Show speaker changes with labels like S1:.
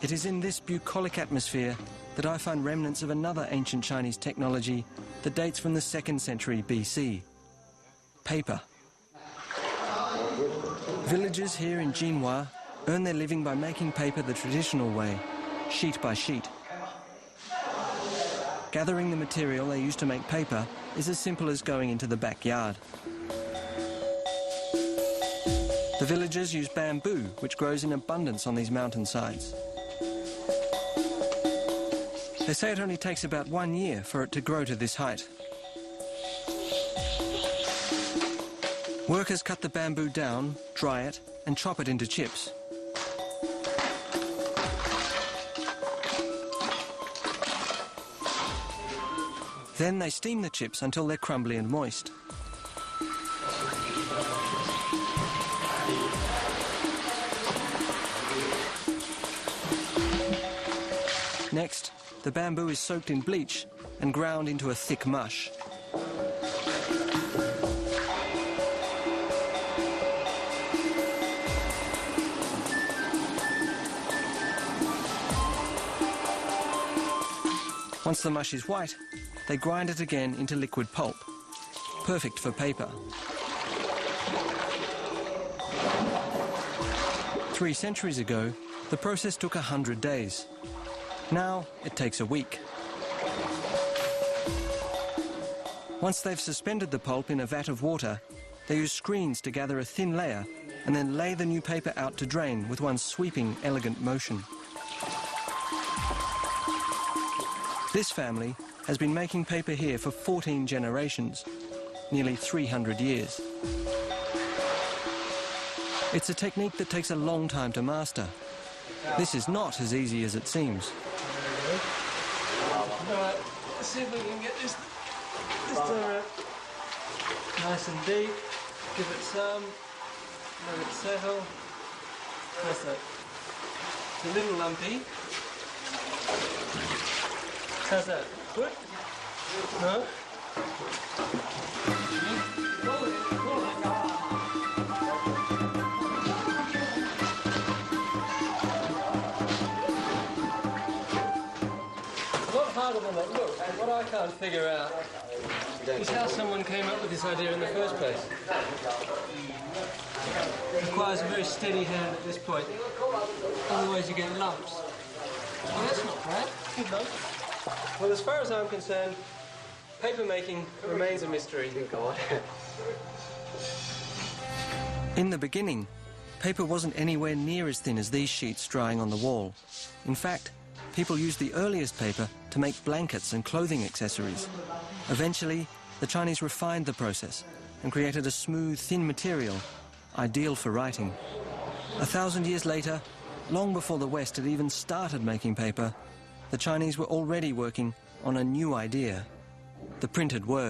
S1: It is in this bucolic atmosphere that I find remnants of another ancient Chinese technology that dates from the 2nd century BC. Paper. Villagers here in Jinhua earn their living by making paper the traditional way, sheet by sheet. Gathering the material they use to make paper is as simple as going into the backyard. The villagers use bamboo, which grows in abundance on these mountainsides. They say it only takes about 1 year for it to grow to this height. Workers cut the bamboo down, dry it, and chop it into chips. Then they steam the chips until they're crumbly and moist. Next, the bamboo is soaked in bleach and ground into a thick mush. Once the mush is white, they grind it again into liquid pulp, perfect for paper. 3 centuries ago, the process took 100 days. Now it takes a week. Once they've suspended the pulp in a vat of water, they use screens to gather a thin layer and then lay the new paper out to drain with one sweeping, elegant motion. This family has been making paper here for 14 generations, nearly 300 years. It's a technique that takes a long time to master. This is not as easy as it seems.
S2: Alright, let's see if we can get this turn nice and deep. Give it some, let it settle. That's it. It's a little lumpy. How's that? Good? No? Harder than it looks, but what I can't figure out is how someone came up with this idea in the first place. It requires a very steady hand at this point, otherwise you get lumps. Well, that's not bad. Good lump. Well, as far as I'm concerned, paper making remains a mystery.
S1: In the beginning, paper wasn't anywhere near as thin as these sheets drying on the wall. In fact, people used the earliest paper to make blankets and clothing accessories. Eventually, the Chinese refined the process and created a smooth, thin material, ideal for writing. 1,000 years later, long before the West had even started making paper, the Chinese were already working on a new idea, the printed word.